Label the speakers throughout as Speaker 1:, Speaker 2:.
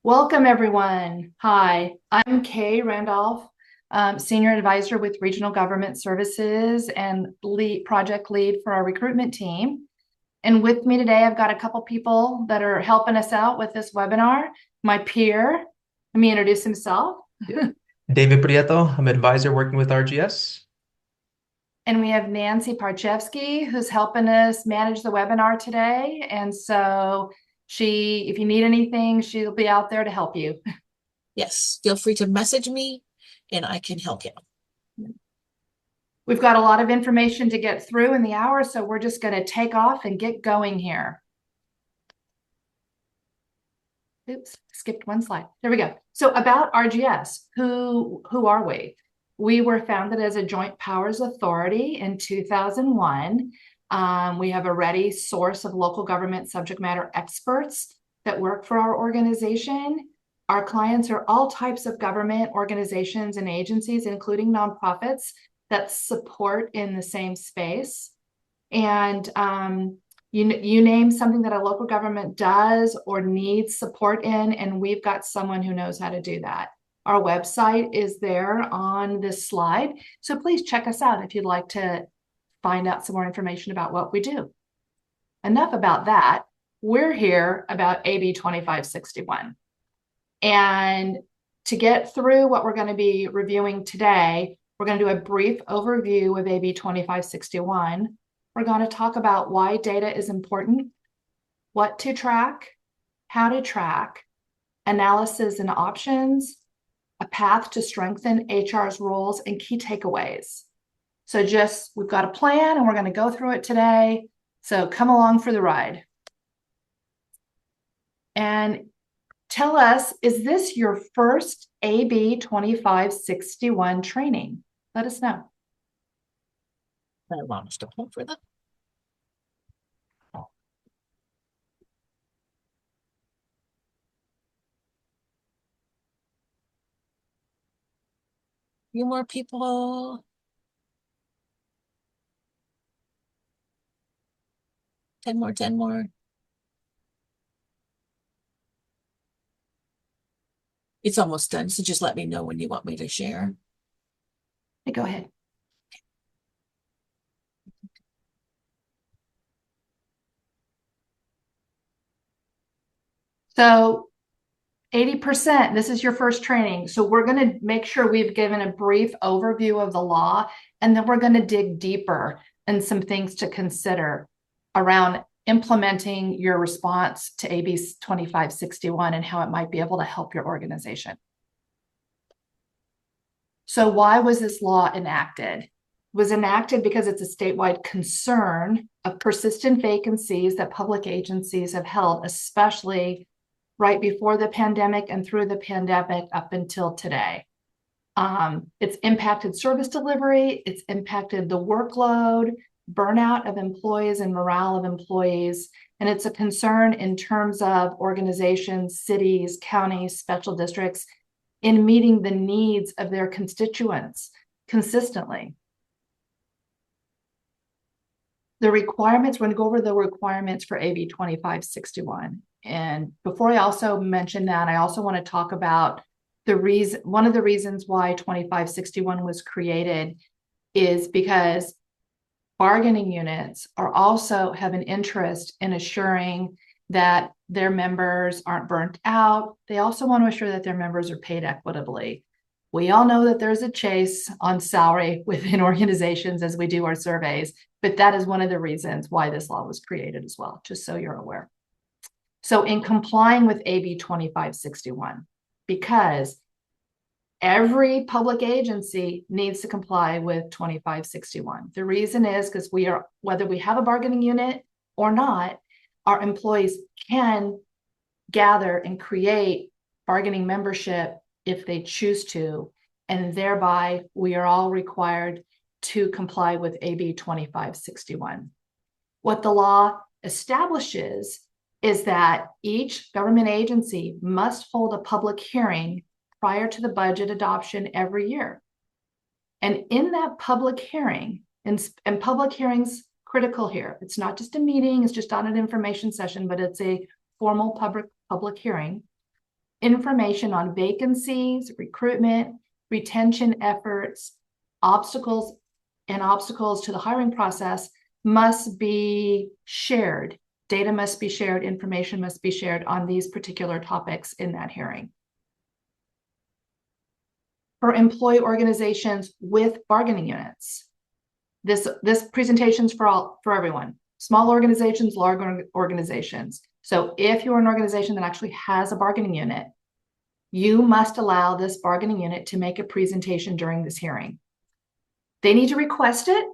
Speaker 1: Welcome, everyone. Hi, I'm Kay Randolph, Senior Advisor with Regional Government Services and project lead for our recruitment team. And with me today, I've got a couple people that are helping us out with this webinar. My peer, let me introduce himself.
Speaker 2: David Prieto, I'm advisor working with RGS.
Speaker 1: And we have Nancy Parchevsky, who's helping us manage the webinar today. And so if you need anything, she'll be out there to help you.
Speaker 3: Yes, feel free to message me and I can help you.
Speaker 1: We've got a lot of information to get through in the hour, so we're just going to take off and get going here. Oops, skipped one slide. There we go. So about RGS, who are we? We were founded as a joint powers authority in 2001. We have a ready source of local government subject matter experts that work for our organization. Our clients are all types of government organizations and agencies, including nonprofits that support in the same space. And you name something that a local government does or needs support in, and we've got someone who knows how to do that. Our website is there on this slide, so please check us out if you'd like to find out some more information about what we do. Enough about that. We're here about AB 2561. And to get through what we're going to be reviewing today, we're going to do a brief overview of AB 2561. We're going to talk about why data is important, what to track, how to track, analysis and options, a path to strengthen HR's roles, and key takeaways. So we've got a plan and we're going to go through it today. So come along for the ride. And tell us, is this your first AB 2561 training? Let us know.
Speaker 3: I want us to hold for them. Few more people. 10 more, 10 more. It's almost done, so just let me know when you want me to share.
Speaker 1: Hey, go ahead. So 80%, this is your first training. So we're going to make sure we've given a brief overview of the law, and then we're going to dig deeper and some things to consider around implementing your response to AB 2561 and how it might be able to help your organization. So why was this law enacted? It was enacted because it's a statewide concern of persistent vacancies that public agencies have held, especially right before the pandemic and through the pandemic up until today. It's impacted service delivery, it's impacted the workload, burnout of employees and morale of employees, and it's a concern in terms of organizations, cities, counties, special districts in meeting the needs of their constituents consistently. The requirements, we're going to go over the requirements for AB 2561. And before I also mention that, I also want to talk about one of the reasons why 2561 was created is because bargaining units also have an interest in assuring that their members aren't burnt out. They also want to assure that their members are paid equitably. We all know that there's a chase on salary within organizations as we do our surveys, but that is one of the reasons why this law was created as well, just so you're aware. So in complying with AB 2561, because every public agency needs to comply with 2561. The reason is because whether we have a bargaining unit or not, our employees can gather and create bargaining membership if they choose to, and thereby we are all required to comply with AB 2561. What the law establishes is that each government agency must hold a public hearing prior to the budget adoption every year. And in that public hearing, and public hearings critical here, it's not just a meeting, it's just not an information session, but it's a formal public hearing. information on vacancies, recruitment, retention efforts, obstacles to the hiring process must be shared. Data must be shared, information must be shared on these particular topics in that hearing. For employee organizations with bargaining units, this presentation's for everyone. Small organizations, large organizations. So if you're an organization that actually has a bargaining unit, you must allow this bargaining unit to make a presentation during this hearing. They need to request it,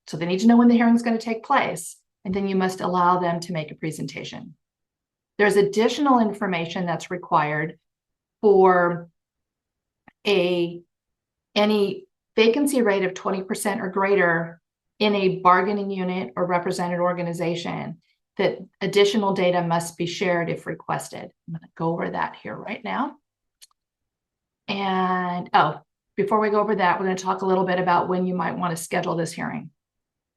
Speaker 1: so they need to know when the hearing is going to take place, and then you must allow them to make a presentation. There's additional information that's required for any vacancy rate of 20% or greater in a bargaining unit or represented organization. That additional data must be shared if requested. I'm going to go over that here right now. And before we go over that, we're going to talk a little bit about when you might want to schedule this hearing.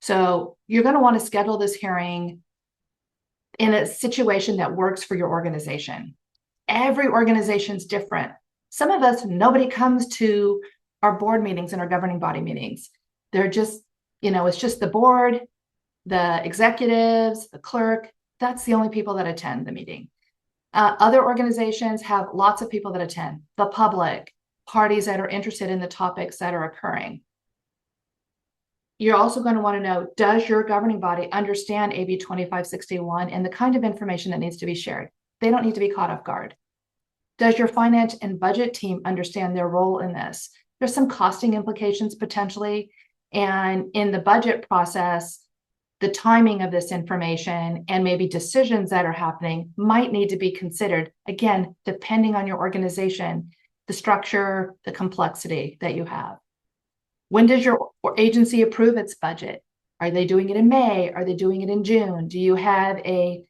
Speaker 1: So you're going to want to schedule this hearing in a situation that works for your organization. Every organization's different. Some of us, nobody comes to our board meetings and our governing body meetings. They're just, it's just the board, the executives, the clerk. That's the only people that attend the meeting. Other organizations have lots of people that attend, the public, parties that are interested in the topics that are occurring. You're also going to want to know, does your governing body understand AB 2561 and the kind of information that needs to be shared? They don't need to be caught off guard. Does your finance and budget team understand their role in this? There's some costing implications potentially. And in the budget process, the timing of this information and maybe decisions that are happening might need to be considered, again, depending on your organization, the structure, the complexity that you have. When does your agency approve its budget? Are they doing it in May? Are they doing it in June? Do you have a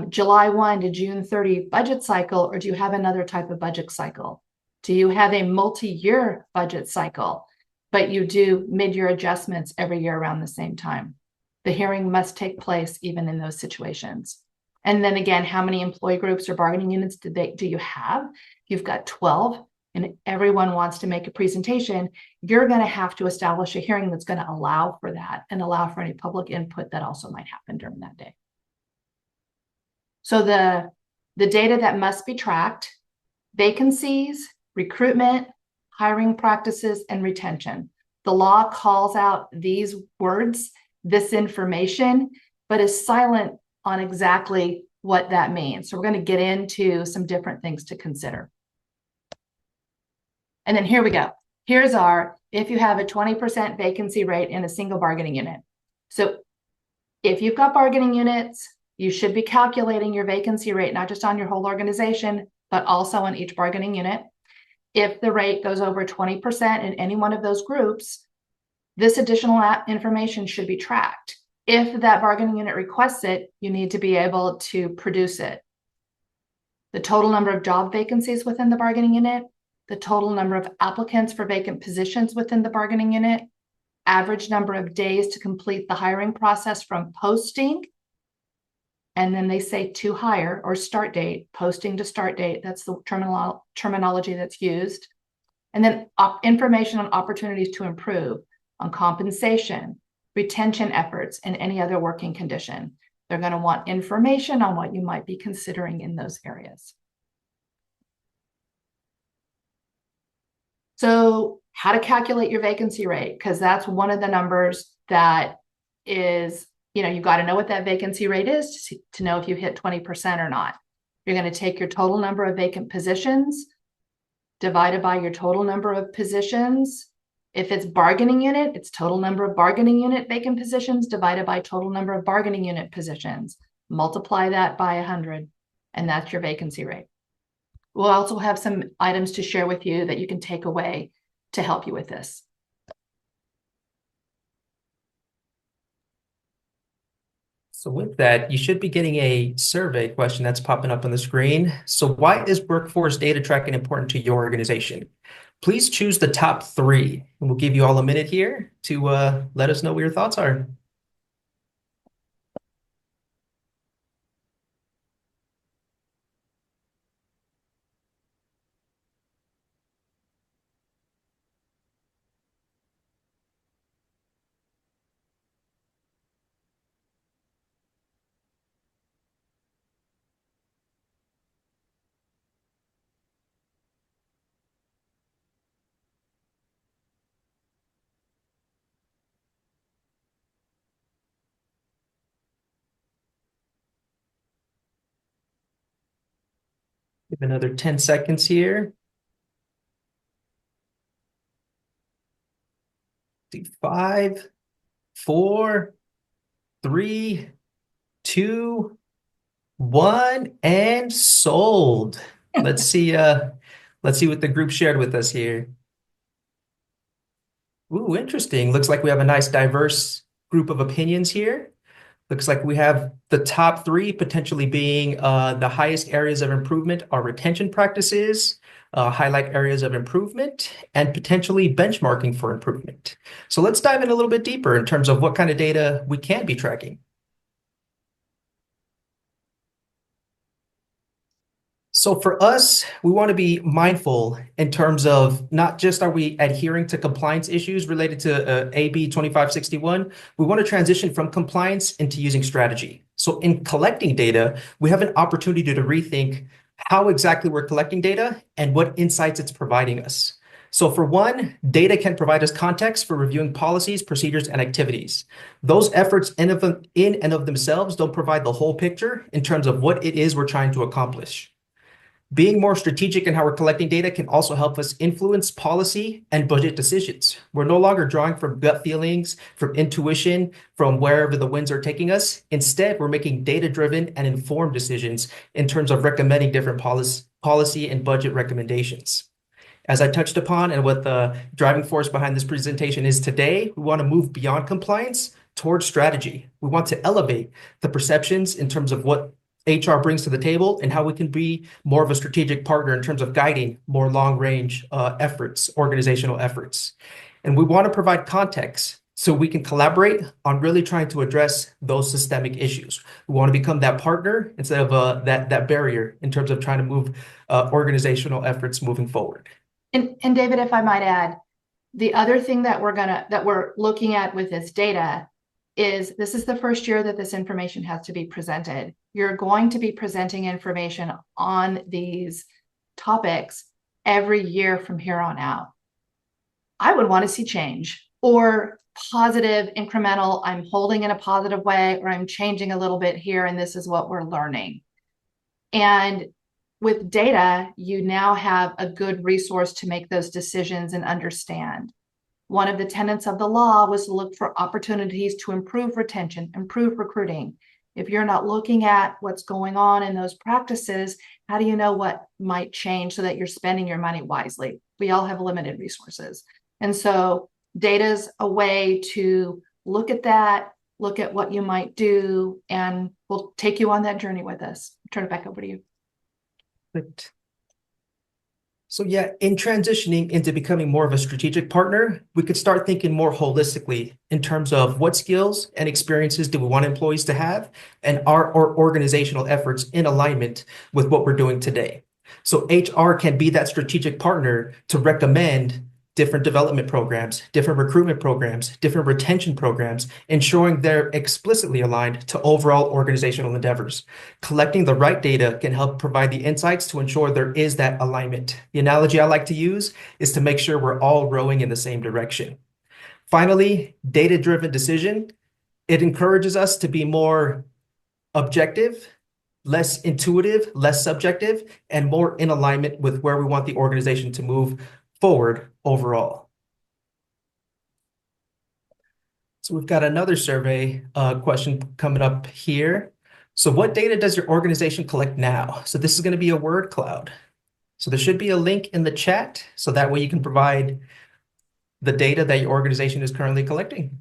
Speaker 1: July 1 to June 30 budget cycle, or do you have another type of budget cycle? Do you have a multi-year budget cycle, but you do mid-year adjustments every year around the same time? The hearing must take place even in those situations. And then again, how many employee groups or bargaining units do you have? You've got 12 and everyone wants to make a presentation. You're going to have to establish a hearing that's going to allow for that and allow for any public input that also might happen during that day. So the data that must be tracked: vacancies, recruitment, hiring practices, and retention. The law calls out these words, this information, but is silent on exactly what that means. So we're going to get into some different things to consider. And then here we go. Here's if you have a 20% vacancy rate in a single bargaining unit. So if you've got bargaining units, you should be calculating your vacancy rate, not just on your whole organization, but also on each bargaining unit. If the rate goes over 20% in any one of those groups, this additional information should be tracked. If that bargaining unit requests it, you need to be able to produce it. The total number of job vacancies within the bargaining unit, the total number of applicants for vacant positions within the bargaining unit, average number of days to complete the hiring process from posting, and then they say to hire or start date, posting to start date. That's the terminology that's used. And then information on opportunities to improve, on compensation, retention efforts, and any other working condition. They're going to want information on what you might be considering in those areas. So how to calculate your vacancy rate, because that's one of the numbers that is, you've got to know what that vacancy rate is to know if you hit 20% or not. You're going to take your total number of vacant positions divided by your total number of positions. If it's bargaining unit, it's total number of bargaining unit vacant positions divided by total number of bargaining unit positions. Multiply that by 100, and that's your vacancy rate. We'll also have some items to share with you that you can take away to help you with this.
Speaker 2: So with that, you should be getting a survey question that's popping up on the screen. So why is workforce data tracking important to your organization? Please choose the top 3, and we'll give you all a minute here to let us know what your thoughts are. Give another 10 seconds here. Do 5, 4, 3, 2, 1, and sold. Let's see what the group shared with us here. Ooh, interesting. Looks like we have a nice diverse group of opinions here. Looks like we have the top three potentially being the highest areas of improvement are retention practices, highlight areas of improvement, and potentially benchmarking for improvement. So let's dive in a little bit deeper in terms of what kind of data we can be tracking. So for us, we want to be mindful in terms of not just are we adhering to compliance issues related to AB 2561, we want to transition from compliance into using strategy. So in collecting data, we have an opportunity to rethink how exactly we're collecting data and what insights it's providing us. So for one, data can provide us context for reviewing policies, procedures, and activities. Those efforts in and of themselves don't provide the whole picture in terms of what it is we're trying to accomplish. Being more strategic in how we're collecting data can also help us influence policy and budget decisions. We're no longer drawing from gut feelings, from intuition, from wherever the winds are taking us. Instead, we're making data-driven and informed decisions in terms of recommending different policy and budget recommendations. As I touched upon, and what the driving force behind this presentation is today, we want to move beyond compliance towards strategy. We want to elevate the perceptions in terms of what HR brings to the table and how we can be more of a strategic partner in terms of guiding more long-range efforts, organizational efforts. And we want to provide context so we can collaborate on really trying to address those systemic issues. We want to become that partner instead of that barrier in terms of trying to move organizational efforts moving forward.
Speaker 1: And David, if I might add, the other thing that we're looking at with this data is this is the first year that this information has to be presented. You're going to be presenting information on these topics every year from here on out. I would want to see change or positive, incremental, I'm holding in a positive way, or I'm changing a little bit here, and this is what we're learning. And with data, you now have a good resource to make those decisions and understand. One of the tenets of the law was to look for opportunities to improve retention, improve recruiting. If you're not looking at what's going on in those practices, how do you know what might change so that you're spending your money wisely? We all have limited resources. And so data is a way to look at that, look at what you might do, and we'll take you on that journey with us. Turn it back over to you.
Speaker 2: Perfect. So yeah, in transitioning into becoming more of a strategic partner, we could start thinking more holistically in terms of what skills and experiences do we want employees to have, and are our organizational efforts in alignment with what we're doing today. So HR can be that strategic partner to recommend different development programs, different recruitment programs, different retention programs, ensuring they're explicitly aligned to overall organizational endeavors. Collecting the right data can help provide the insights to ensure there is that alignment. The analogy I like to use is to make sure we're all rowing in the same direction. Finally, data-driven decision. It encourages us to be more objective, less intuitive, less subjective, and more in alignment with where we want the organization to move forward overall. So we've got another survey question coming up here. So what data does your organization collect now? So this is going to be a word cloud. So there should be a link in the chat, so that way you can provide the data that your organization is currently collecting.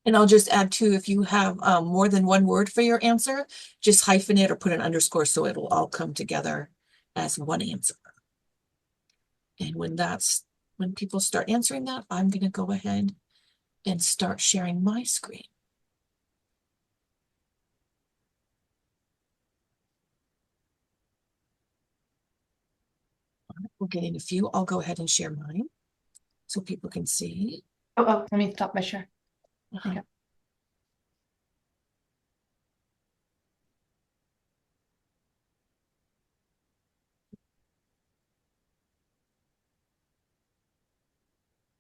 Speaker 3: And I'll just add too, if you have more than one word for your answer, just hyphen it or put an underscore so it'll all come together as one answer. And when people start answering that, I'm going to go ahead and start sharing my screen. We're getting a few. I'll go ahead and share mine so people can see.
Speaker 1: Oh, let me stop my share. Okay.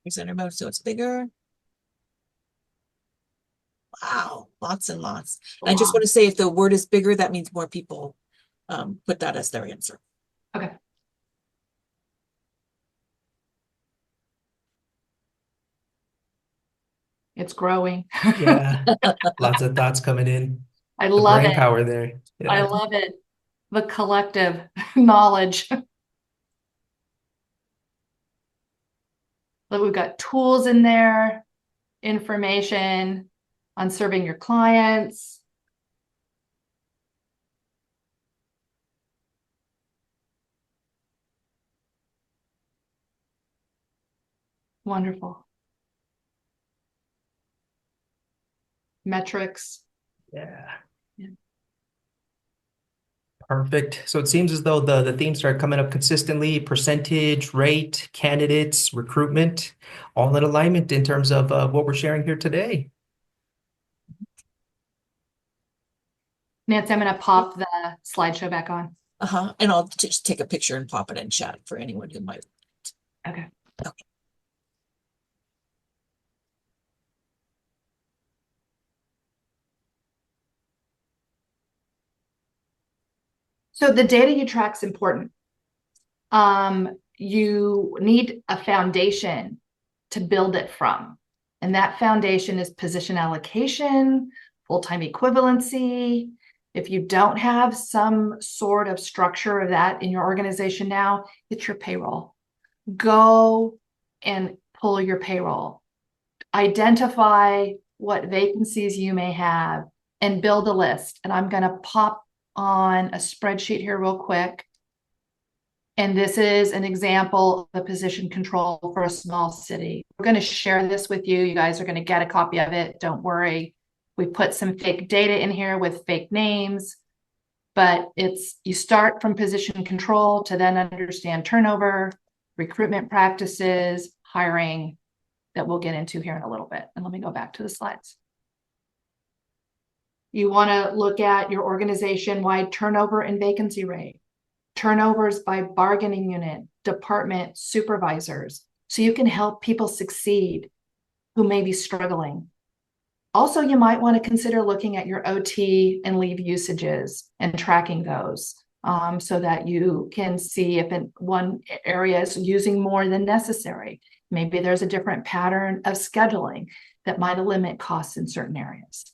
Speaker 3: Presenter mode so it's bigger. Wow, lots and lots. And I just want to say if the word is bigger, that means more people put that as their answer.
Speaker 1: It's growing.
Speaker 2: Yeah. Lots of thoughts coming in.
Speaker 1: I
Speaker 2: The
Speaker 1: love
Speaker 2: brain
Speaker 1: it.
Speaker 2: power there.
Speaker 1: I
Speaker 2: Yeah.
Speaker 1: love it. The collective knowledge. But we've got tools in there, information on serving your clients. Wonderful. Metrics.
Speaker 2: Yeah.
Speaker 1: Yeah.
Speaker 2: Perfect. So it seems as though the themes start coming up consistently: percentage, rate, candidates, recruitment, all in alignment in terms of what we're sharing here today.
Speaker 1: Nancy, I'm going to pop the slideshow back on.
Speaker 3: And I'll just take a picture and pop it in chat for anyone who might.
Speaker 1: Okay.
Speaker 3: Okay.
Speaker 1: So the data you track is important. You need a foundation to build it from. And that foundation is position allocation, full-time equivalency. If you don't have some sort of structure of that in your organization now, it's your payroll. Go and pull your payroll. Identify what vacancies you may have and build a list. And I'm going to pop on a spreadsheet here real quick. And this is an example of a position control for a small city. We're going to share this with you. You guys are going to get a copy of it. Don't worry. We put some fake data in here with fake names, but you start from position control to then understand turnover, recruitment practices, hiring, that we'll get into here in a little bit. And let me go back to the slides. You want to look at your organization-wide turnover and vacancy rate. Turnovers by bargaining unit, department, supervisors, so you can help people succeed who may be struggling. Also, you might want to consider looking at your OT and leave usages and tracking those so that you can see if in one area is using more than necessary. Maybe there's a different pattern of scheduling that might limit costs in certain areas.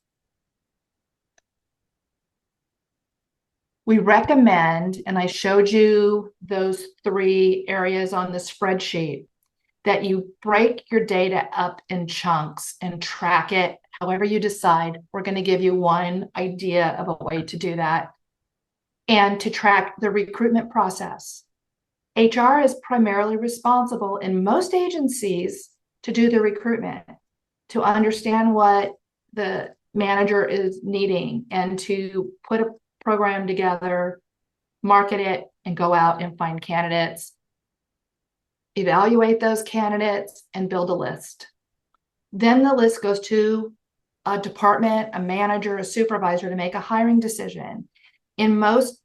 Speaker 1: We recommend, and I showed you those 3 areas on the spreadsheet, that you break your data up in chunks and track it however you decide. We're going to give you one idea of a way to do that. And to track the recruitment process. HR is primarily responsible in most agencies to do the recruitment, to understand what the manager is needing, and to put a program together, market it, and go out and find candidates, evaluate those candidates, and build a list. Then the list goes to a department, a manager, a supervisor to make a hiring decision. In most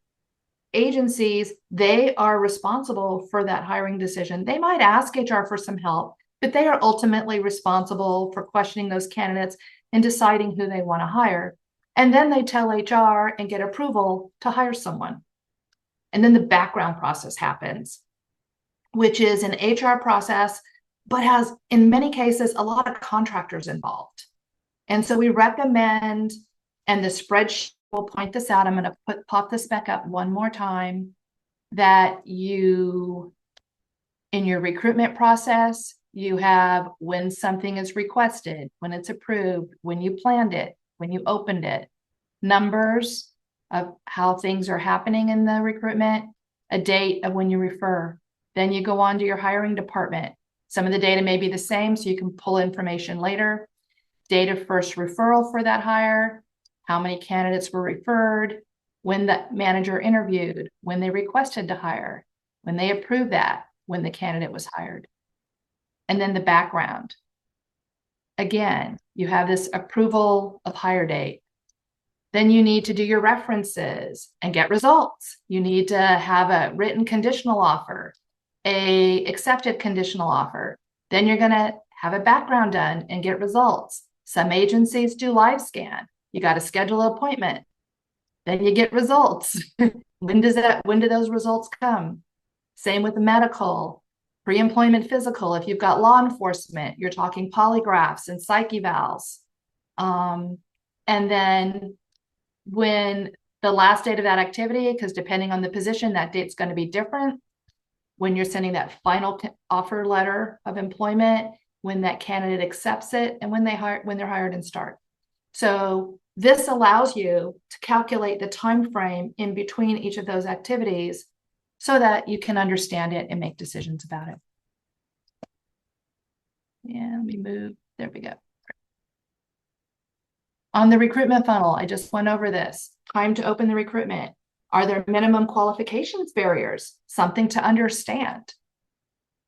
Speaker 1: agencies, they are responsible for that hiring decision. They might ask HR for some help, but they are ultimately responsible for questioning those candidates and deciding who they want to hire. And then they tell HR and get approval to hire someone. And then the background process happens, which is an HR process, but has, in many cases, a lot of contractors involved. And so we recommend, and the spreadsheet will point this out. I'm going to pop this back up one more time, that you, in your recruitment process, you have when something is requested, when it's approved, when you planned it, when you opened it, numbers of how things are happening in the recruitment, a date of when you refer. Then you go on to your hiring department. Some of the data may be the same, so you can pull information later. Date of first referral for that hire, how many candidates were referred, when the manager interviewed, when they requested to hire, when they approved that, when the candidate was hired. And then the background. Again, you have this approval of hire date. Then you need to do your references and get results. You need to have a written conditional offer, a accepted conditional offer. Then you're going to have a background done and get results. Some agencies do live scan. You got to schedule an appointment. Then you get results. When do those results come? Same with the medical. Pre-employment physical, if you've got law enforcement, you're talking polygraphs and psych evals. And then when the last date of that activity, because depending on the position, that date's going to be different. When you're sending that final offer letter of employment, when that candidate accepts it, and when they're hired and start. So this allows you to calculate the time frame in between each of those activities so that you can understand it and make decisions about it. Yeah, let me move. There we go. On the recruitment funnel, I just went over this. Time to open the recruitment. Are there minimum qualifications barriers? Something to understand.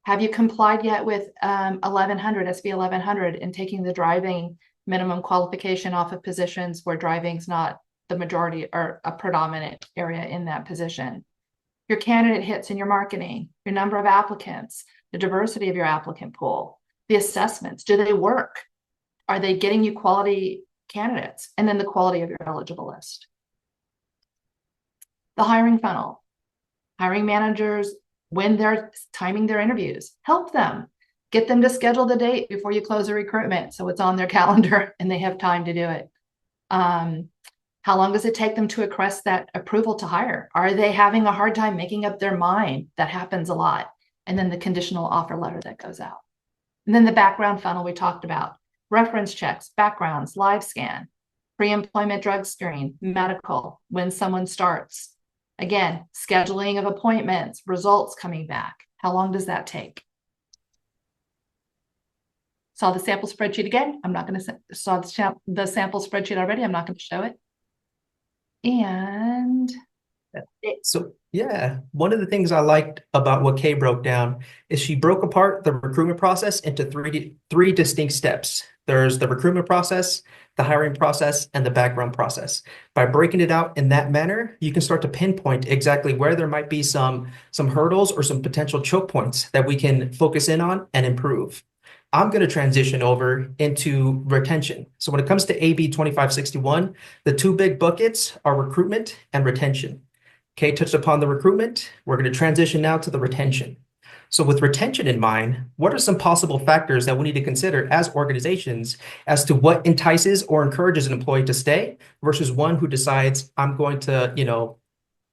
Speaker 1: Have you complied yet with 1100, SB 1100, and taking the driving minimum qualification off of positions where driving's not the majority or a predominant area in that position? Your candidate hits in your marketing, your number of applicants, the diversity of your applicant pool, the assessments. Do they work? Are they getting you quality candidates? And then the quality of your eligible list. The hiring funnel. Hiring managers, when they're timing their interviews, help them. Get them to schedule the date before you close a recruitment so it's on their calendar and they have time to do it. How long does it take them to request that approval to hire? Are they having a hard time making up their mind? That happens a lot. And then the conditional offer letter that goes out. And then the background funnel we talked about. Reference checks, backgrounds, live scan, pre-employment drug screen, medical, when someone starts. Again, scheduling of appointments, results coming back. How long does that take? Saw the sample spreadsheet again. I'm not going to saw the sample spreadsheet already. I'm not going to show it. And
Speaker 2: So yeah, one of the things I liked about what Kay broke down is she broke apart the recruitment process into three distinct steps. There's the recruitment process, the hiring process, and the background process. By breaking it out in that manner, you can start to pinpoint exactly where there might be some hurdles or some potential choke points that we can focus in on and improve. I'm going to transition over into retention. So when it comes to AB 2561, the two big buckets are recruitment and retention. Kay touched upon the recruitment. We're going to transition now to the retention. So with retention in mind, what are some possible factors that we need to consider as organizations as to what entices or encourages an employee to stay versus one who decides I'm going to,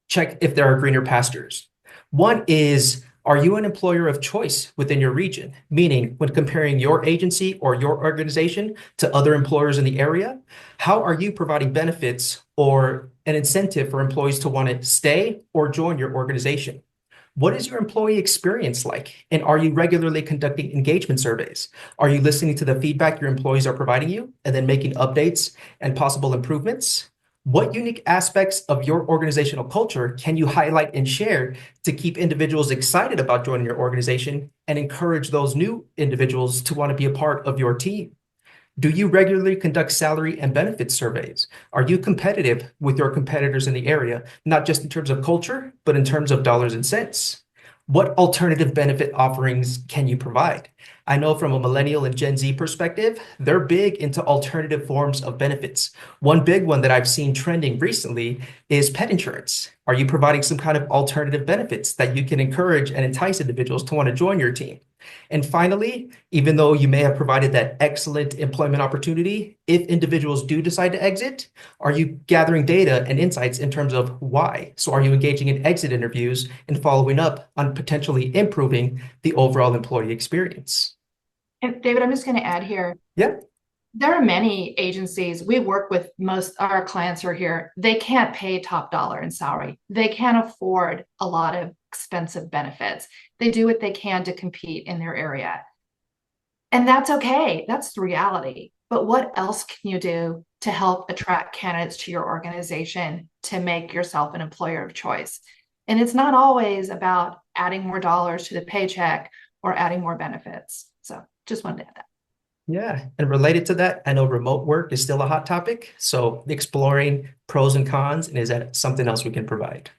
Speaker 2: check if there are greener pastures? One is, are you an employer of choice within your region? Meaning, when comparing your agency or your organization to other employers in the area, how are you providing benefits or an incentive for employees to want to stay or join your organization? What is your employee experience like? And are you regularly conducting engagement surveys? Are you listening to the feedback your employees are providing you and then making updates and possible improvements? What unique aspects of your organizational culture can you highlight and share to keep individuals excited about joining your organization and encourage those new individuals to want to be a part of your team? Do you regularly conduct salary and benefits surveys? Are you competitive with your competitors in the area, not just in terms of culture, but in terms of dollars and cents? What alternative benefit offerings can you provide? I know from a millennial and Gen Z perspective, they're big into alternative forms of benefits. One big one that I've seen trending recently is pet insurance. Are you providing some kind of alternative benefits that you can encourage and entice individuals to want to join your team? And finally, even though you may have provided that excellent employment opportunity, if individuals do decide to exit, are you gathering data and insights in terms of why? So are you engaging in exit interviews and following up on potentially improving the overall employee experience?
Speaker 1: And David, I'm just going to add here.
Speaker 2: Yeah.
Speaker 1: There are many agencies we work with. Most our clients are here. They can't pay top dollar in salary. They can't afford a lot of expensive benefits. They do what they can to compete in their area. And that's okay. That's the reality. But what else can you do to help attract candidates to your organization to make yourself an employer of choice? And it's not always about adding more dollars to the paycheck or adding more benefits. So just wanted to add that.
Speaker 2: Yeah, and related to that, I know remote work is still a hot topic. So exploring pros and cons, and is that something else we can provide?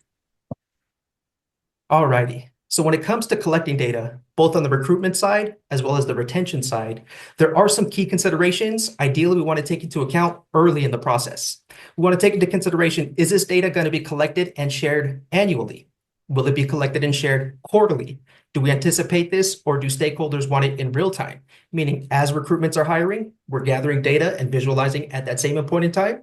Speaker 2: All righty. So when it comes to collecting data, both on the recruitment side as well as the retention side, there are some key considerations. Ideally, we want to take into account early in the process. We want to take into consideration, is this data going to be collected and shared annually? Will it be collected and shared quarterly? Do we anticipate this, or do stakeholders want it in real time? Meaning, as recruitments are hiring, we're gathering data and visualizing at that same point in time.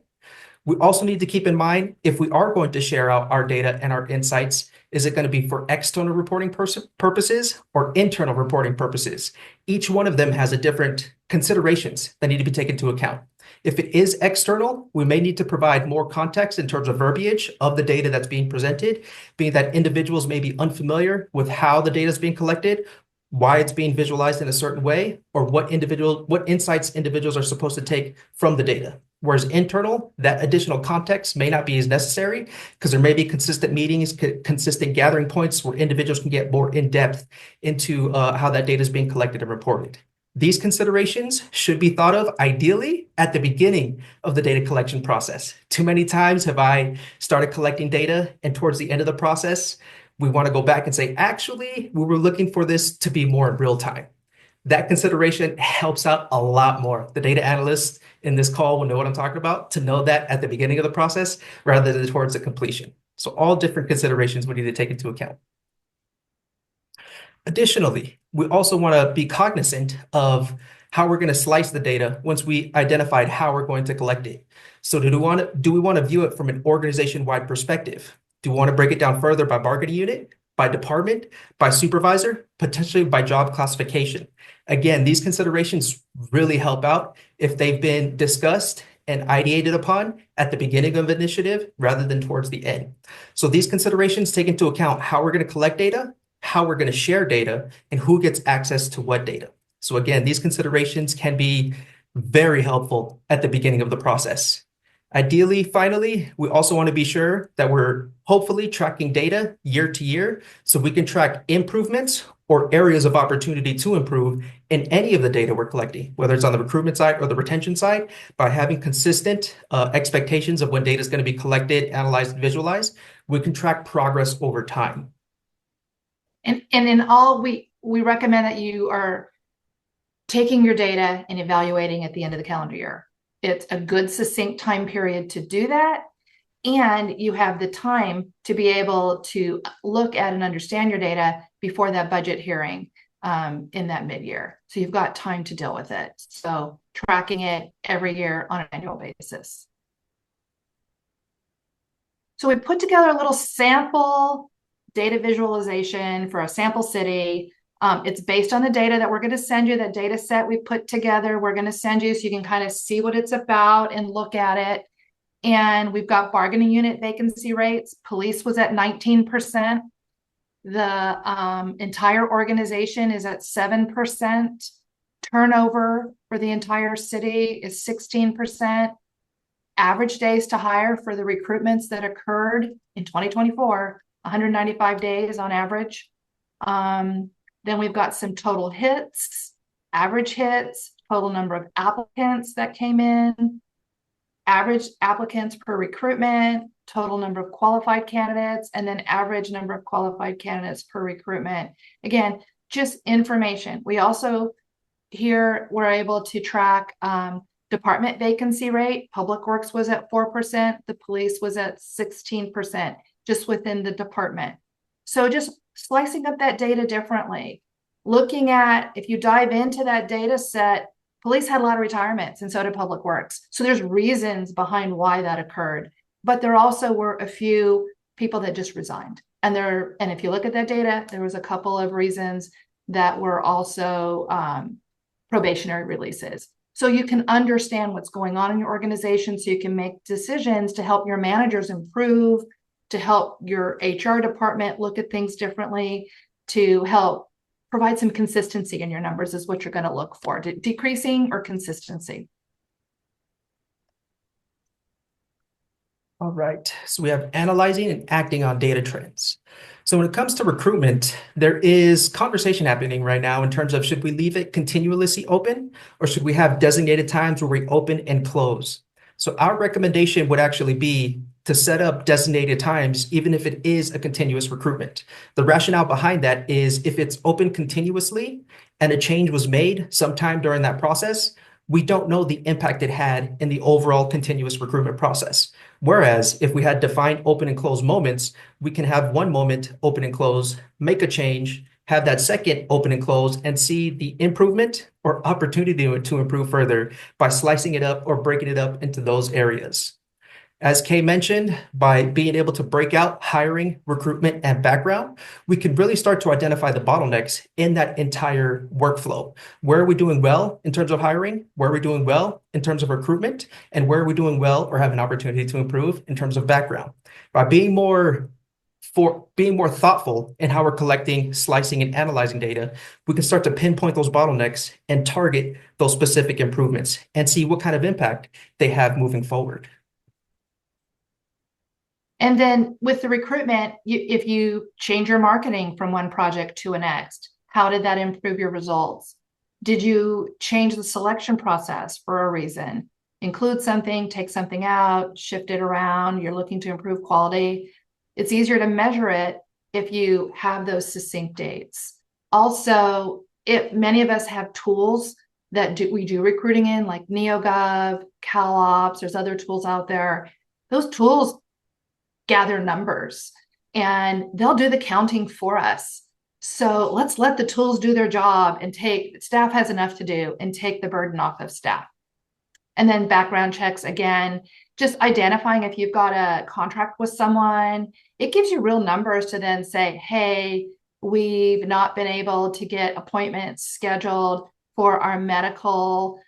Speaker 2: We also need to keep in mind, if we are going to share out our data and our insights, is it going to be for external reporting purposes or internal reporting purposes? Each one of them has a different considerations that need to be taken into account. If it is external, we may need to provide more context in terms of verbiage of the data that's being presented, being that individuals may be unfamiliar with how the data is being collected, why it's being visualized in a certain way, or what insights individuals are supposed to take from the data. Whereas internal, that additional context may not be as necessary because there may be consistent meetings, consistent gathering points where individuals can get more in depth into how that data is being collected and reported. These considerations should be thought of ideally at the beginning of the data collection process. Too many times have I started collecting data, and towards the end of the process, we want to go back and say, actually, we were looking for this to be more in real time. That consideration helps out a lot more. The data analysts in this call will know what I'm talking about, to know that at the beginning of the process rather than towards the completion. So all different considerations we need to take into account. Additionally, we also want to be cognizant of how we're going to slice the data once we identified how we're going to collect it. So do we want to view it from an organization-wide perspective? Do we want to break it down further by bargaining unit, by department, by supervisor, potentially by job classification? Again, these considerations really help out if they've been discussed and ideated upon at the beginning of an initiative rather than towards the end. So these considerations take into account how we're going to collect data, how we're going to share data, and who gets access to what data. So again, these considerations can be very helpful at the beginning of the process. Ideally, finally, we also want to be sure that we're hopefully tracking data year to year so we can track improvements or areas of opportunity to improve in any of the data we're collecting, whether it's on the recruitment side or the retention side, by having consistent expectations of when data is going to be collected, analyzed, and visualized. We can track progress over time.
Speaker 1: And in all, we recommend that you are taking your data and evaluating at the end of the calendar year. It's a good succinct time period to do that. And you have the time to be able to look at and understand your data before that budget hearing in that mid-year. So you've got time to deal with it. So tracking it every year on an annual basis. So we put together a little sample data visualization for a sample city. It's based on the data that we're going to send you, that data set we put together. We're going to send you so you can kind of see what it's about and look at it. And we've got bargaining unit vacancy rates. Police was at 19%. The entire organization is at 7%. Turnover for the entire city is 16%. Average days to hire for the recruitments that occurred in 2024, 195 days on average. Then we've got some total hits, average hits, total number of applicants that came in, average applicants per recruitment, total number of qualified candidates, and then average number of qualified candidates per recruitment. Again, just information. We also here were able to track department vacancy rate. Public Works was at 4%. The police was at 16%, just within the department. So just slicing up that data differently, looking at, if you dive into that data set, police had a lot of retirements and so did Public Works. So there's reasons behind why that occurred. But there also were a few people that just resigned. And if you look at that data, there was a couple of reasons that were also probationary releases. So you can understand what's going on in your organization so you can make decisions to help your managers improve, to help your HR department look at things differently, to help provide some consistency in your numbers is what you're going to look for, decreasing or consistency.
Speaker 2: All right, so we have analyzing and acting on data trends. So when it comes to recruitment, there is conversation happening right now in terms of, should we leave it continuously open or should we have designated times where we open and close? So our recommendation would actually be to set up designated times, even if it is a continuous recruitment. The rationale behind that is if it's open continuously and a change was made sometime during that process, we don't know the impact it had in the overall continuous recruitment process. Whereas if we had defined open and close moments, we can have one moment open and close, make a change, have that second open and close, and see the improvement or opportunity to improve further by slicing it up or breaking it up into those areas. As Kay mentioned, by being able to break out hiring, recruitment, and background, we can really start to identify the bottlenecks in that entire workflow. Where are we doing well in terms of hiring? Where are we doing well in terms of recruitment? And where are we doing well or have an opportunity to improve in terms of background? By being more thoughtful in how we're collecting, slicing, and analyzing data, we can start to pinpoint those bottlenecks and target those specific improvements and see what kind of impact they have moving forward.
Speaker 1: And then with the recruitment, if you change your marketing from one project to a next, how did that improve your results? Did you change the selection process for a reason? Include something, take something out, shift it around, you're looking to improve quality. It's easier to measure it if you have those succinct dates. Also, many of us have tools that we do recruiting in, like NeoGov, CalOps, there's other tools out there. Those tools gather numbers and they'll do the counting for us. So let's let the tools do their job and staff has enough to do and take the burden off of staff. And then background checks, again, just identifying if you've got a contract with someone, it gives you real numbers to then say, hey, we've not been able to get appointments scheduled for our medical.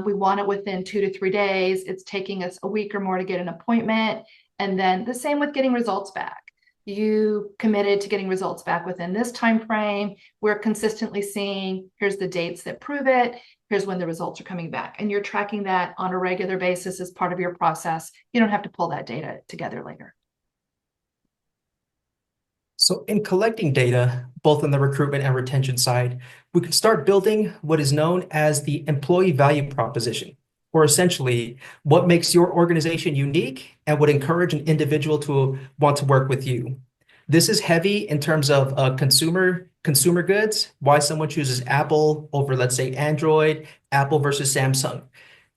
Speaker 1: We want it within 2 to 3 days. It's taking us a week or more to get an appointment. And then the same with getting results back. You committed to getting results back within this time frame. We're consistently seeing, here's the dates that prove it. Here's when the results are coming back. And you're tracking that on a regular basis as part of your process. You don't have to pull that data together later.
Speaker 2: So in collecting data, both on the recruitment and retention side, we can start building what is known as the employee value proposition, or essentially what makes your organization unique and would encourage an individual to want to work with you. This is heavy in terms of consumer goods, why someone chooses Apple over, let's say, Android, Apple versus Samsung.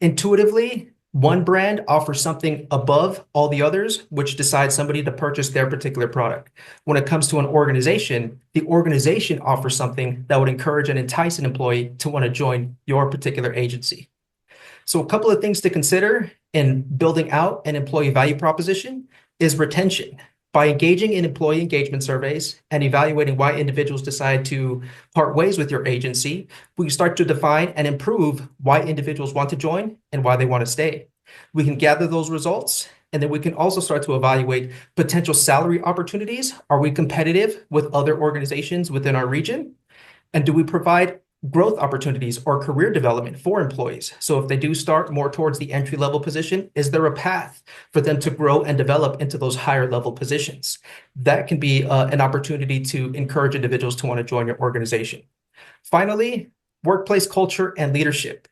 Speaker 2: Intuitively, one brand offers something above all the others, which decides somebody to purchase their particular product. When it comes to an organization, the organization offers something that would encourage and entice an employee to want to join your particular agency. So a couple of things to consider in building out an employee value proposition is retention. By engaging in employee engagement surveys and evaluating why individuals decide to part ways with your agency, we can start to define and improve why individuals want to join and why they want to stay. We can gather those results, and then we can also start to evaluate potential salary opportunities. Are we competitive with other organizations within our region? And do we provide growth opportunities or career development for employees? So if they do start more towards the entry-level position, is there a path for them to grow and develop into those higher level positions? That can be an opportunity to encourage individuals to want to join your organization. Finally, workplace culture and leadership.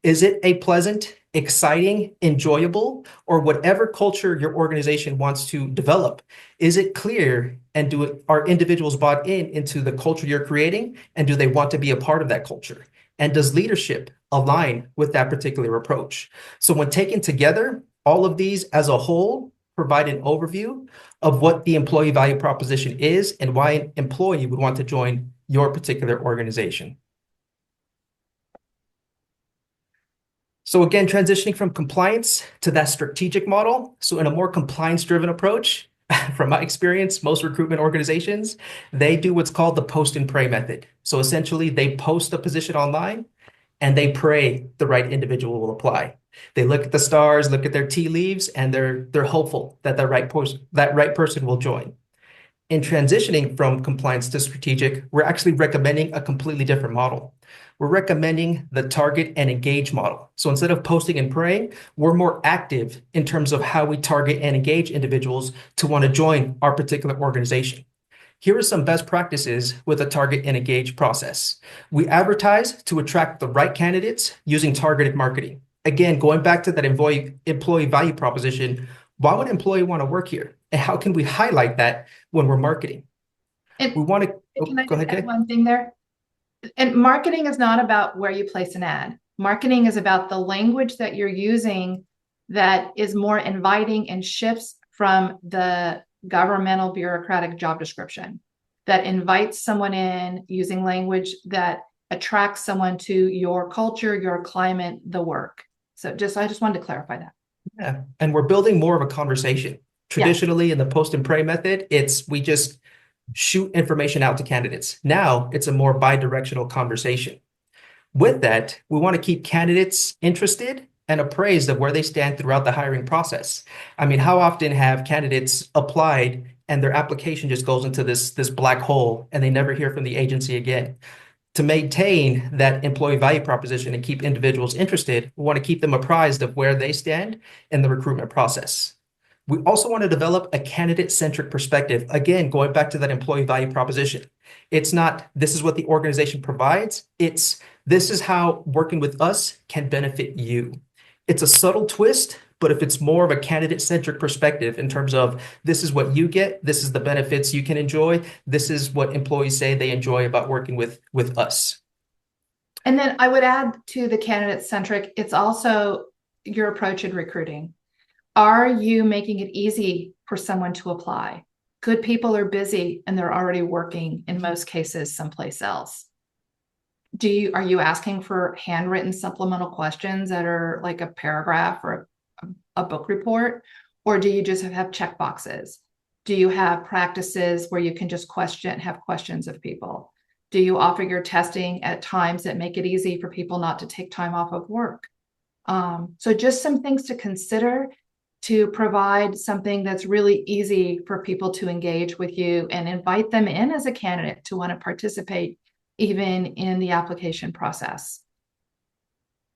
Speaker 2: Is it a pleasant, exciting, enjoyable, or whatever culture your organization wants to develop? Is it clear, and are individuals bought into the culture you're creating, and do they want to be a part of that culture? And does leadership align with that particular approach? So when taken together, all of these as a whole provide an overview of what the employee value proposition is and why an employee would want to join your particular organization. So again, transitioning from compliance to that strategic model. So in a more compliance-driven approach, from my experience, most recruitment organizations, they do what's called the post and pray method. So essentially, they post a position online and they pray the right individual will apply. They look at the stars, look at their tea leaves, and they're hopeful that that right person will join. In transitioning from compliance to strategic, we're actually recommending a completely different model. We're recommending the target and engage model. So instead of posting and praying, we're more active in terms of how we target and engage individuals to want to join our particular organization. Here are some best practices with a target and engage process. We advertise to attract the right candidates using targeted marketing. Again, going back to that employee value proposition, why would an employee want to work here? And how can we highlight that when we're marketing? We want to
Speaker 1: Can I
Speaker 2: go ahead,
Speaker 1: add
Speaker 2: Kay.
Speaker 1: one thing there? And marketing is not about where you place an ad. Marketing is about the language that you're using that is more inviting and shifts from the governmental bureaucratic job description, that invites someone in using language that attracts someone to your culture, your climate, the work. So I just wanted to clarify that.
Speaker 2: Yeah. And we're building more of a conversation. Traditionally, in the post and pray method, we just shoot information out to candidates. Now it's a more bi-directional conversation. With that, we want to keep candidates interested and appraised of where they stand throughout the hiring process. I mean, how often have candidates applied and their application just goes into this black hole and they never hear from the agency again? To maintain that employee value proposition and keep individuals interested, we want to keep them apprised of where they stand in the recruitment process. We also want to develop a candidate-centric perspective. Again, going back to that employee value proposition. It's not, this is what the organization provides. It's, this is how working with us can benefit you. It's a subtle twist, but if it's more of a candidate-centric perspective in terms of this is what you get, this is the benefits you can enjoy, this is what employees say they enjoy about working with us.
Speaker 1: And then I would add to the candidate-centric, it's also your approach in recruiting. Are you making it easy for someone to apply? Good people are busy and they're already working in most cases someplace else. Are you asking for handwritten supplemental questions that are like a paragraph or a book report? Or do you just have check boxes? Do you have practices where you can just have questions of people? Do you offer your testing at times that make it easy for people not to take time off of work? So just some things to consider to provide something that's really easy for people to engage with you and invite them in as a candidate to want to participate even in the application process.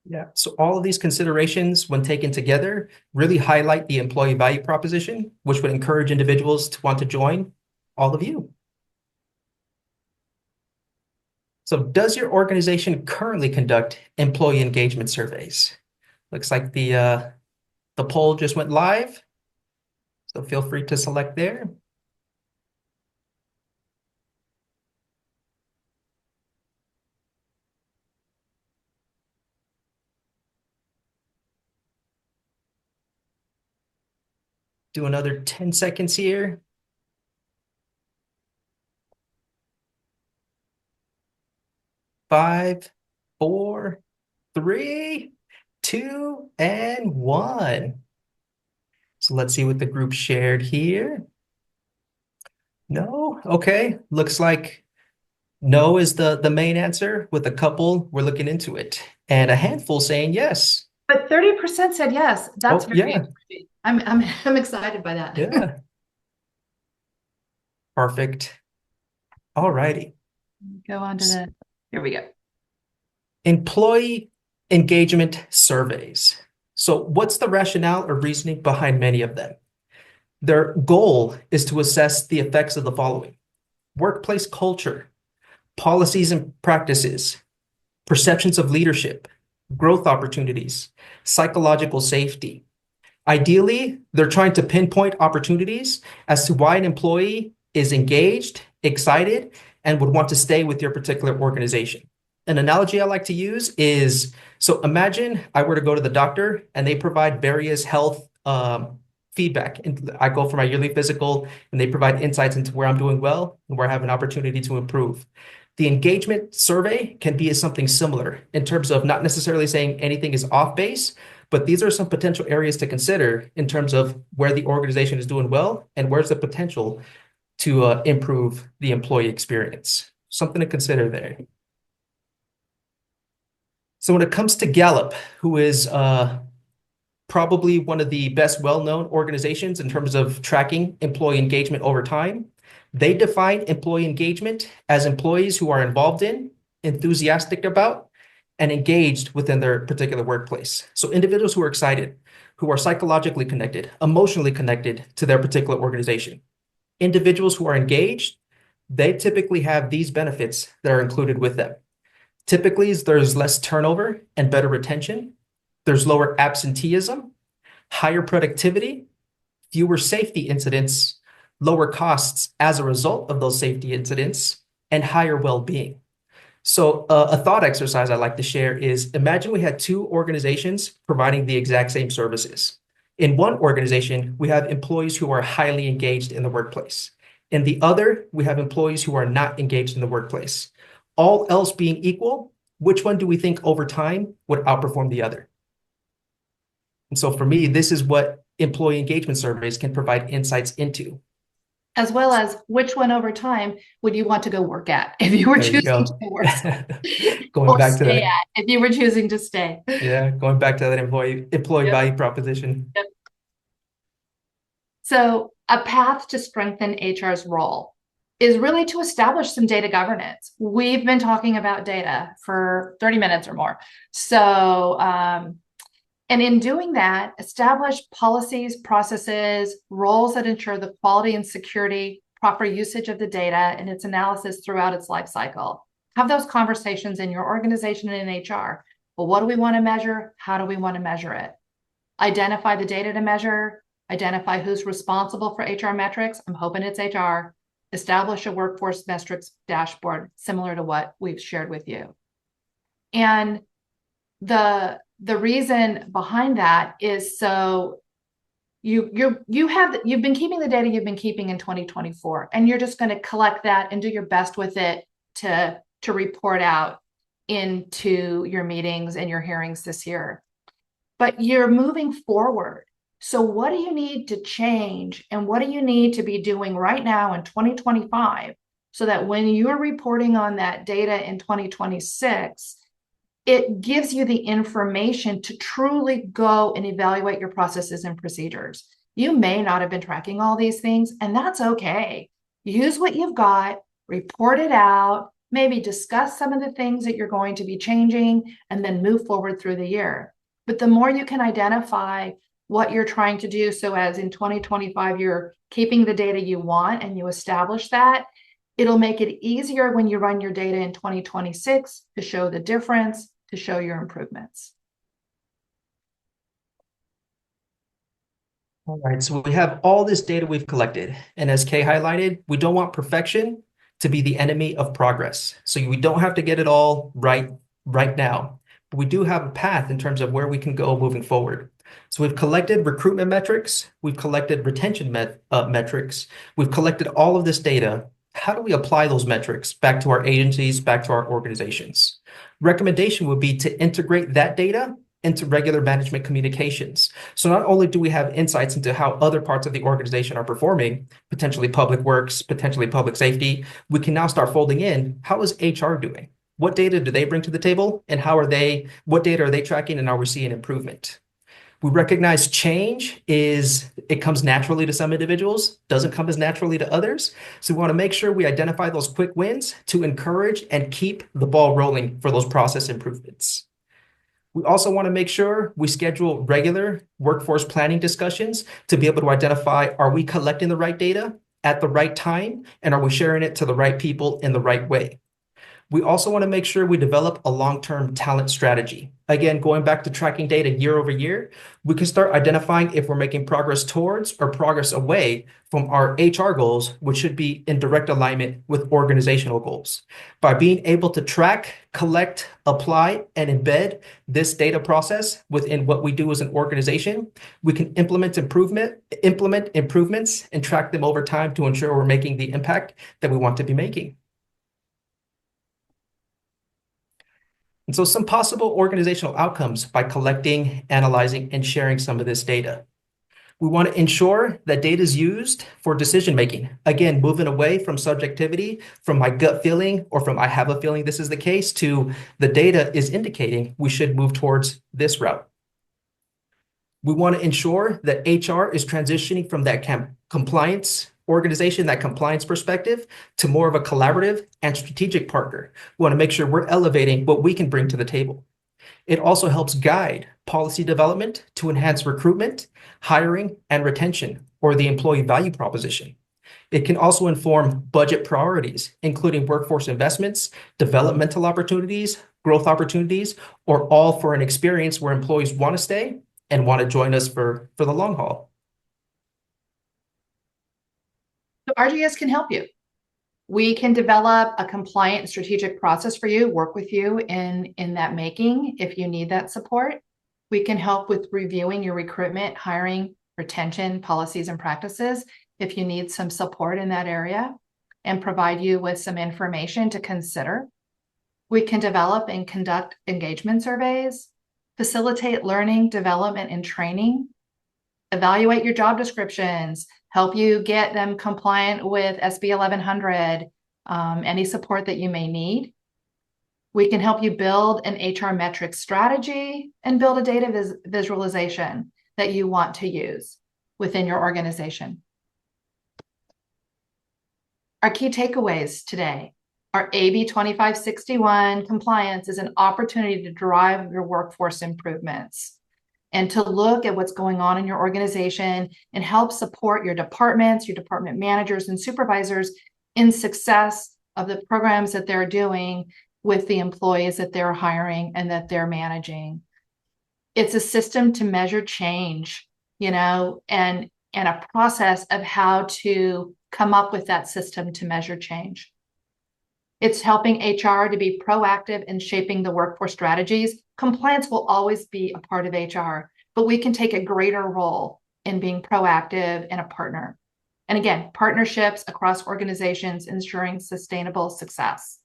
Speaker 2: Yeah, so all of these considerations, when taken together, really highlight the employee value proposition, which would encourage individuals to want to join all of you. So does your organization currently conduct employee engagement surveys? Looks like the poll just went live, so feel free to select there. Do another 10 seconds here. 5, 4, 3, 2, and 1. So let's see what the group shared here. No? Okay. Looks like no is the main answer, with a couple we're looking into it and a handful saying yes.
Speaker 1: But 30% said yes. That's very
Speaker 2: yeah.
Speaker 1: interesting. I'm excited by that.
Speaker 2: Yeah. Perfect. All righty.
Speaker 1: Go on to here we go.
Speaker 2: Employee engagement surveys. So what's the rationale or reasoning behind many of them? Their goal is to assess the effects of the following: workplace culture, policies and practices, perceptions of leadership, growth opportunities, psychological safety. Ideally, they're trying to pinpoint opportunities as to why an employee is engaged, excited, and would want to stay with your particular organization. An analogy I like to use is, so imagine I were to go to the doctor and they provide various health feedback. And I go for my yearly physical and they provide insights into where I'm doing well and where I have an opportunity to improve. The engagement survey can be something similar in terms of not necessarily saying anything is off base, but these are some potential areas to consider in terms of where the organization is doing well and where's the potential to improve the employee experience. Something to consider there. So when it comes to Gallup, who is probably one of the best well-known organizations in terms of tracking employee engagement over time, they define employee engagement as employees who are involved in, enthusiastic about, and engaged within their particular workplace. So individuals who are excited, who are psychologically connected, emotionally connected to their particular organization. Individuals who are engaged, they typically have these benefits that are included with them. Typically, there's less turnover and better retention. There's lower absenteeism, higher productivity, fewer safety incidents, lower costs as a result of those safety incidents, and higher well-being. So a thought exercise I like to share is imagine we had two organizations providing the exact same services. In one organization, we have employees who are highly engaged in the workplace. In the other, we have employees who are not engaged in the workplace. All else being equal, which one do we think over time would outperform the other? And so for me, this is what employee engagement surveys can provide insights into.
Speaker 1: As well as which one over time would you want to go work at if you were
Speaker 2: There you
Speaker 1: choosing to
Speaker 2: go.
Speaker 1: go work
Speaker 2: Going
Speaker 1: or
Speaker 2: back to
Speaker 1: stay
Speaker 2: that,
Speaker 1: at if you were choosing to stay.
Speaker 2: yeah, going back to that employee
Speaker 1: Yep.
Speaker 2: value proposition.
Speaker 1: Yep. So a path to strengthen HR's role is really to establish some data governance. We've been talking about data for 30 minutes or more. So, and in doing that, establish policies, processes, roles that ensure the quality and security, proper usage of the data and its analysis throughout its life cycle. Have those conversations in your organization and in HR. Well, what do we want to measure? How do we want to measure it? Identify the data to measure, identify who's responsible for HR metrics. I'm hoping it's HR. Establish a workforce metrics dashboard similar to what we've shared with you. And the reason behind that is so you've been keeping the data you've been keeping in 2024, and you're just going to collect that and do your best with it to report out into your meetings and your hearings this year. But you're moving forward. So what do you need to change and what do you need to be doing right now in 2025 so that when you're reporting on that data in 2026, it gives you the information to truly go and evaluate your processes and procedures. You may not have been tracking all these things, and that's okay. Use what you've got, report it out, maybe discuss some of the things that you're going to be changing, and then move forward through the year. But the more you can identify what you're trying to do, so as in 2025, you're keeping the data you want and you establish that, it'll make it easier when you run your data in 2026 to show the difference, to show your improvements.
Speaker 2: All right, so we have all this data we've collected. And as Kay highlighted, we don't want perfection to be the enemy of progress. So we don't have to get it all right now. But we do have a path in terms of where we can go moving forward. So we've collected recruitment metrics, we've collected retention metrics, we've collected all of this data. How do we apply those metrics back to our agencies, back to our organizations? Recommendation would be to integrate that data into regular management communications. So not only do we have insights into how other parts of the organization are performing, potentially public works, potentially public safety, we can now start folding in, how is HR doing? What data do they bring to the table? And what data are they tracking? And are we seeing improvement? We recognize it comes naturally to some individuals, doesn't come as naturally to others. So we want to make sure we identify those quick wins to encourage and keep the ball rolling for those process improvements. We also want to make sure we schedule regular workforce planning discussions to be able to identify, are we collecting the right data at the right time? And are we sharing it to the right people in the right way? We also want to make sure we develop a long-term talent strategy. Again, going back to tracking data year over year, we can start identifying if we're making progress towards or progress away from our HR goals, which should be in direct alignment with organizational goals. By being able to track, collect, apply, and embed this data process within what we do as an organization, we can implement improvements and track them over time to ensure we're making the impact that we want to be making. And so some possible organizational outcomes by collecting, analyzing, and sharing some of this data. We want to ensure that data is used for decision making. Again, moving away from subjectivity, from my gut feeling, or from I have a feeling this is the case, to the data is indicating we should move towards this route. We want to ensure that HR is transitioning from that compliance organization, that compliance perspective, to more of a collaborative and strategic partner. We want to make sure we're elevating what we can bring to the table. It also helps guide policy development to enhance recruitment, hiring, and retention, or the employee value proposition. It can also inform budget priorities, including workforce investments, developmental opportunities, growth opportunities, or all for an experience where employees want to stay and want to join us for the long haul.
Speaker 1: So RGS can help you. We can develop a compliant strategic process for you, work with you in that making if you need that support. We can help with reviewing your recruitment, hiring, retention, policies, and practices if you need some support in that area, and provide you with some information to consider. We can develop and conduct engagement surveys, facilitate learning, development, and training, evaluate your job descriptions, help you get them compliant with SB 1100, any support that you may need. We can help you build an HR metrics strategy and build a data visualization that you want to use within your organization. Our key takeaways today are AB 2561 compliance is an opportunity to drive your workforce improvements and to look at what's going on in your organization and help support your departments, your department managers and supervisors in success of the programs that they're doing with the employees that they're hiring and that they're managing. It's a system to measure change, and a process of how to come up with that system to measure change. It's helping HR to be proactive in shaping the workforce strategies. Compliance will always be a part of HR, but we can take a greater role in being proactive and a partner. And again, partnerships across organizations ensuring sustainable success.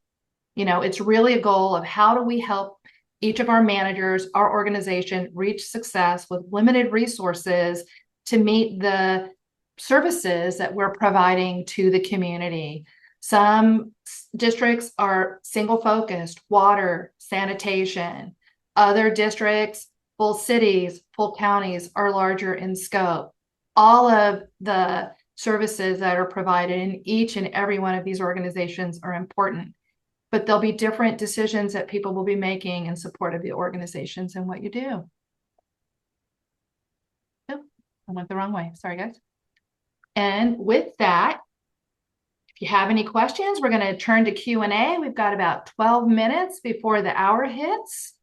Speaker 1: It's really a goal of how do we help each of our managers, our organization, reach success with limited resources to meet the services that we're providing to the community. Some districts are single focused, water, sanitation. Other districts, full cities, full counties are larger in scope. All of the services that are provided in each and every one of these organizations are important, but there'll be different decisions that people will be making in support of the organizations and what you do. Oh, I went the wrong way. Sorry, guys. And with that, if you have any questions, we're going to turn to Q&A. We've got about 12 minutes before the hour hits.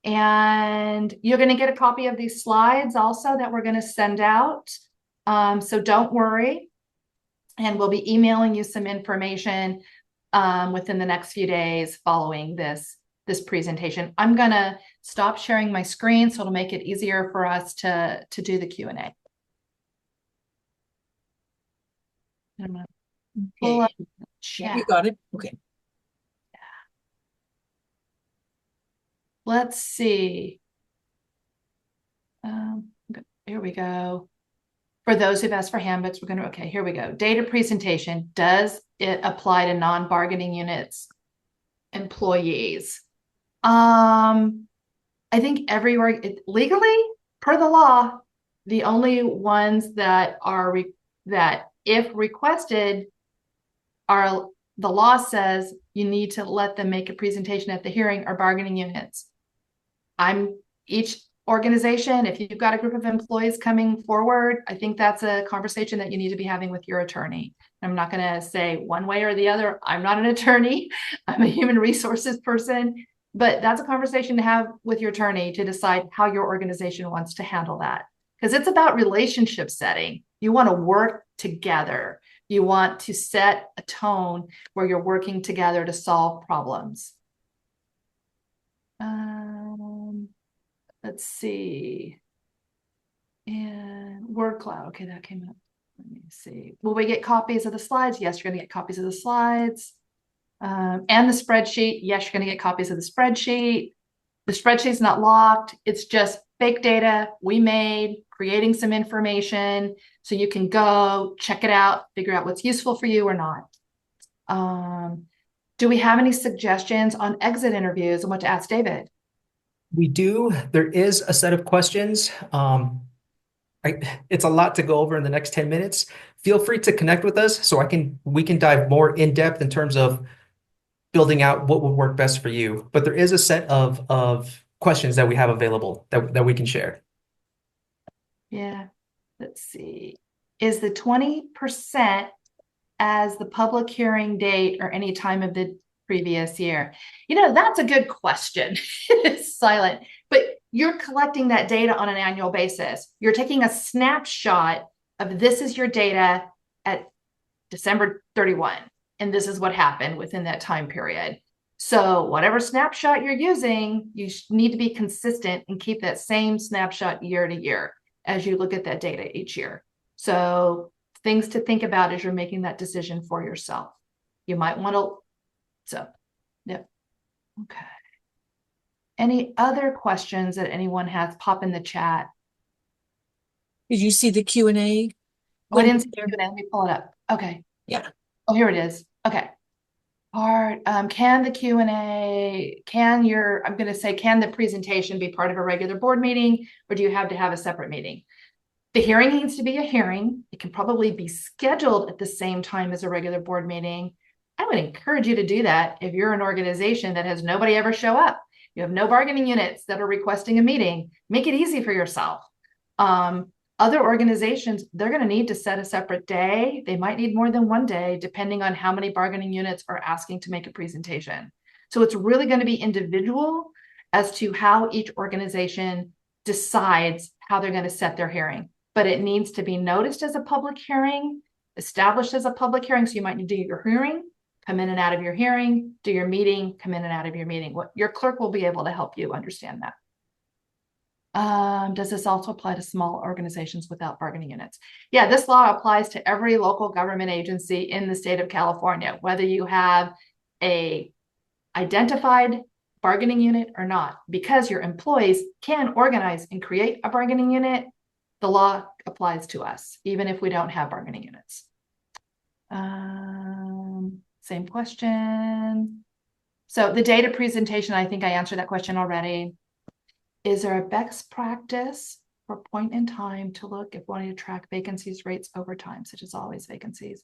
Speaker 1: And you're going to get a copy of these slides also that we're going to send out. So don't worry. And we'll be emailing you some information within the next few days following this presentation. I'm going to stop sharing my screen so it'll make it easier for us to do the Q&A. Pull up chat.
Speaker 3: You got it? Okay.
Speaker 1: Let's see. Here we go. For those who've asked for handbooks, okay, here we go. Data presentation. Does it apply to non-bargaining units employees? I think everywhere legally, per the law, the only ones that are that if requested are the law says you need to let them make a presentation at the hearing are bargaining units. Each organization, if you've got a group of employees coming forward, I think that's a conversation that you need to be having with your attorney. I'm not going to say one way or the other. I'm not an attorney. I'm a human resources person, but that's a conversation to have with your attorney to decide how your organization wants to handle that. Because it's about relationship setting. You want to work together. You want to set a tone where you're working together to solve problems. Let's see. And word cloud. Okay, that came up. Let me see. Will we get copies of the slides? Yes, you're going to get copies of the slides. And the spreadsheet. Yes, you're going to get copies of the spreadsheet. The spreadsheet's not locked. It's just fake data we made, creating some information so you can go check it out, figure out what's useful for you or not. Do we have any suggestions on exit interviews and what to ask David?
Speaker 2: We do. There is a set of questions. It's a lot to go over in the next 10 minutes. Feel free to connect with us so we can dive more in depth in terms of building out what would work best for you. But there is a set of questions that we have available that we can share.
Speaker 1: Yeah. Let's see. Is the 20% as the public hearing date or any time of the previous year? That's a good question. It's silent, but you're collecting that data on an annual basis. You're taking a snapshot of this is your data at December 31. and this is what happened within that time period. So whatever snapshot you're using, you need to be consistent and keep that same snapshot year to year as you look at that data each year. So things to think about as you're making that decision for yourself. You might want to, so, yeah. Okay. Any other questions that anyone has, pop in the chat.
Speaker 3: Did you see the Q&A?
Speaker 1: Oh, I didn't see it. Let me pull it up. Okay.
Speaker 3: Yeah.
Speaker 1: Oh, here it is. Okay. Can the Q&A, can the presentation be part of a regular board meeting, or do you have to have a separate meeting? The hearing needs to be a hearing. It can probably be scheduled at the same time as a regular board meeting. I would encourage you to do that if you're an organization that has nobody ever show up. You have no bargaining units that are requesting a meeting. Make it easy for yourself. Other organizations, they're going to need to set a separate day. They might need more than one day, depending on how many bargaining units are asking to make a presentation. So it's really going to be individual as to how each organization decides how they're going to set their hearing. But it needs to be noticed as a public hearing, established as a public hearing. So you might need to do your hearing, come in and out of your hearing, do your meeting, come in and out of your meeting. Your clerk will be able to help you understand that. Does this also apply to small organizations without bargaining units? Yeah, this law applies to every local government agency in the state of California, whether you have a identified bargaining unit or not, because your employees can organize and create a bargaining unit. The law applies to us, even if we don't have bargaining units. Same question. So the data presentation, I think I answered that question already. Is there a best practice or point in time to look if wanting to track vacancies rates over time, such as always vacancies?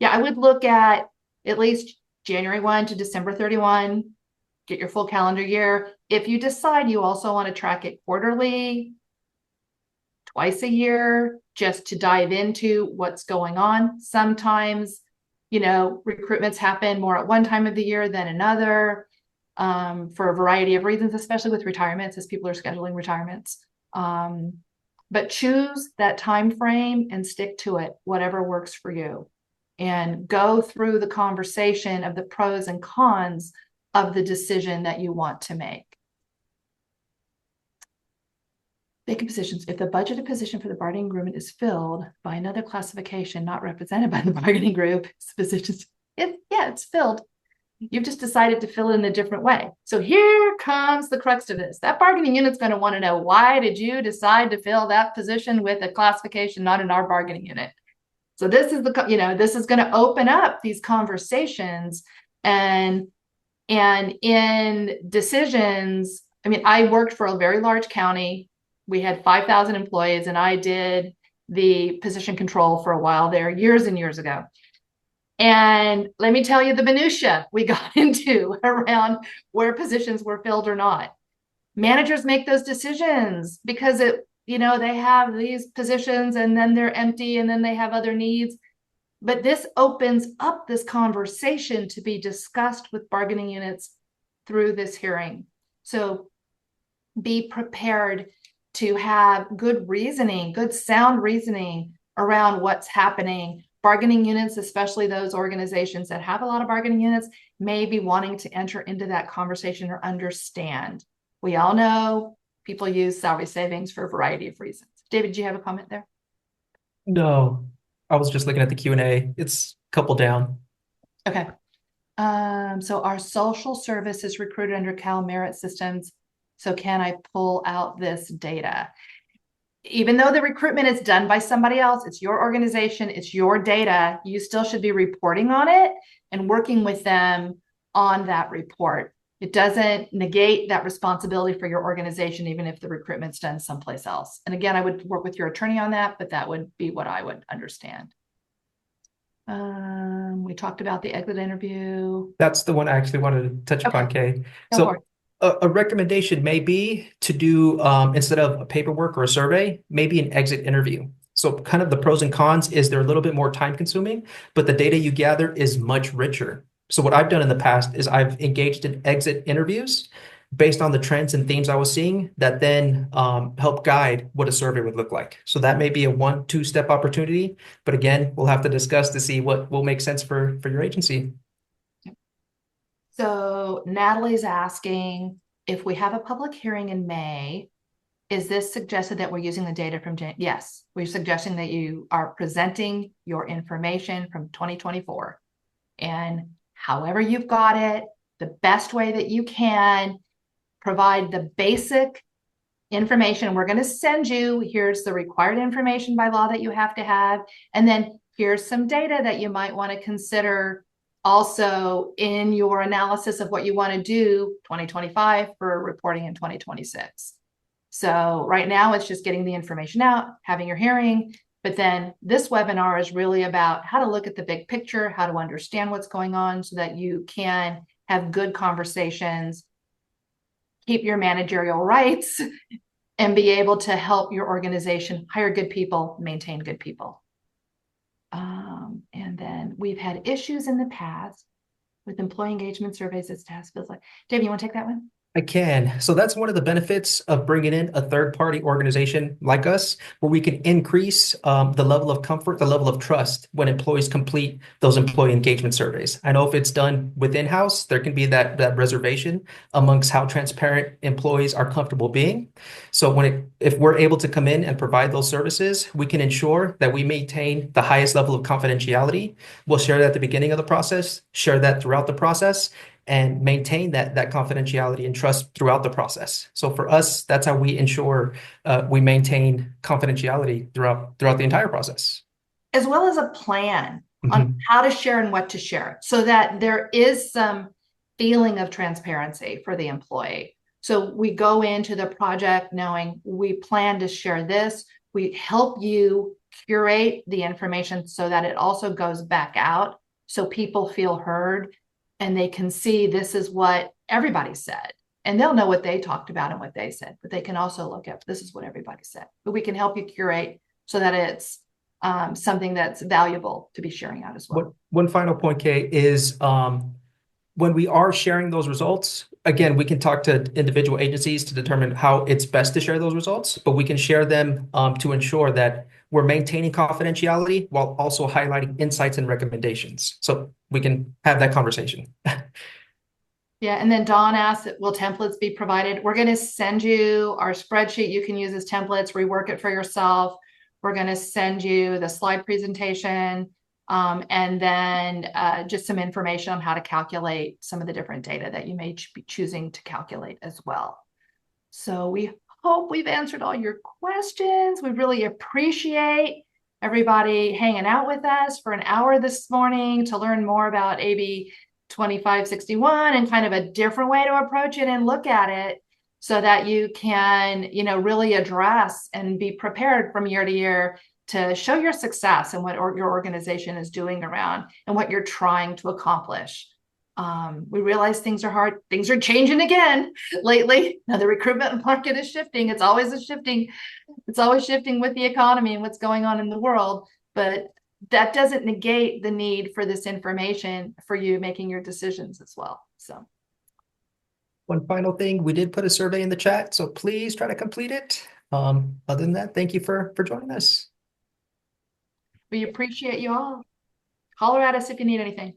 Speaker 1: Yeah, I would look at least January 1 to December 31, get your full calendar year. If you decide you also want to track it quarterly, twice a year, just to dive into what's going on. Sometimes, recruitments happen more at one time of the year than another. For a variety of reasons, especially with retirements, as people are scheduling retirements. But choose that time frame and stick to it, whatever works for you, and go through the conversation of the pros and cons of the decision that you want to make. Vacant positions. If the budgeted position for the bargaining agreement is filled by another classification not represented by the bargaining group, it's filled. You've just decided to fill it in a different way. So here comes the crux of this. That bargaining unit's going to want to know, why did you decide to fill that position with a classification not in our bargaining unit? So this is this is going to open up these conversations, and in decisions. I mean, I worked for a very large county. We had 5,000 employees, and I did the position control for a while there, years and years ago. And let me tell you the minutia we got into around where positions were filled or not. Managers make those decisions because they have these positions and then they're empty and then they have other needs. But this opens up this conversation to be discussed with bargaining units through this hearing. So be prepared to have good reasoning, good sound reasoning around what's happening. Bargaining units, especially those organizations that have a lot of bargaining units, may be wanting to enter into that conversation or understand. We all know people use salary savings for a variety of reasons. David, do you have a comment there?
Speaker 2: No, I was just looking at the Q&A. It's a couple down.
Speaker 1: Okay. So our social service is recruited under Cal Merit Systems. So can I pull out this data? Even though the recruitment is done by somebody else, it's your organization, it's your data, you still should be reporting on it and working with them on that report. It doesn't negate that responsibility for your organization, even if the recruitment's done someplace else. And again, I would work with your attorney on that, but that would be what I would understand. We talked about the exit interview.
Speaker 2: That's the one I actually wanted to touch upon, Kay.
Speaker 1: Go
Speaker 2: So
Speaker 1: for it.
Speaker 2: a recommendation may be to do, instead of a paperwork or a survey, maybe an exit interview. So kind of the pros and cons is they're a little bit more time consuming, but the data you gather is much richer. So what I've done in the past is I've engaged in exit interviews. based on the trends and themes I was seeing that then help guide what a survey would look like. So that may be a 1-2 step opportunity, but again, we'll have to discuss to see what will make sense for your agency.
Speaker 1: So Natalie's asking if we have a public hearing in May, is this suggested that we're using the data from Yes, we're suggesting that you are presenting your information from 2024. And however you've got it, the best way that you can, provide the basic information. We're going to send you, here's the required information by law that you have to have. And then here's some data that you might want to consider also in your analysis of what you want to do 2025 for reporting in 2026. So right now it's just getting the information out, having your hearing, but then this webinar is really about how to look at the big picture, how to understand what's going on so that you can have good conversations, keep your managerial rights, and be able to help your organization hire good people, maintain good people. And then we've had issues in the past with employee engagement surveys as task feels like. Dave, you want to take that one?
Speaker 2: I can. So that's one of the benefits of bringing in a third-party organization like us, where we can increase the level of comfort, the level of trust when employees complete those employee engagement surveys. I know if it's done within house, there can be that reservation amongst how transparent employees are comfortable being. So if we're able to come in and provide those services, we can ensure that we maintain the highest level of confidentiality. We'll share that at the beginning of the process, share that throughout the process, and maintain that confidentiality and trust throughout the process. So for us, that's how we ensure we maintain confidentiality throughout the entire process.
Speaker 1: As well as a plan on how to share and what to share so that there is some feeling of transparency for the employee. So we go into the project knowing we plan to share this. We help you curate the information so that it also goes back out so people feel heard and they can see this is what everybody said. And they'll know what they talked about and what they said, but they can also look up, this is what everybody said. But we can help you curate so that it's something that's valuable to be sharing out as well.
Speaker 2: One final point, Kay, is when we are sharing those results, again, we can talk to individual agencies to determine how it's best to share those results, but we can share them to ensure that we're maintaining confidentiality while also highlighting insights and recommendations. So we can have that conversation.
Speaker 1: Yeah, and then Dawn asked, will templates be provided? We're going to send you our spreadsheet you can use as templates, rework it for yourself. We're going to send you the slide presentation and then just some information on how to calculate some of the different data that you may be choosing to calculate as well. So we hope we've answered all your questions. We really appreciate everybody hanging out with us for an hour this morning to learn more about AB 2561 and kind of a different way to approach it and look at it so that you can, really address and be prepared from year to year to show your success and what your organization is doing around and what you're trying to accomplish. We realize things are hard. Things are changing again lately. Now the recruitment market is shifting. It's always shifting with the economy and what's going on in the world. But that doesn't negate the need for this information for you making your decisions as well. So
Speaker 2: one final thing, we did put a survey in the chat, so please try to complete it. Other than that, thank you for joining us.
Speaker 1: We appreciate you all. Holler at us if you need anything.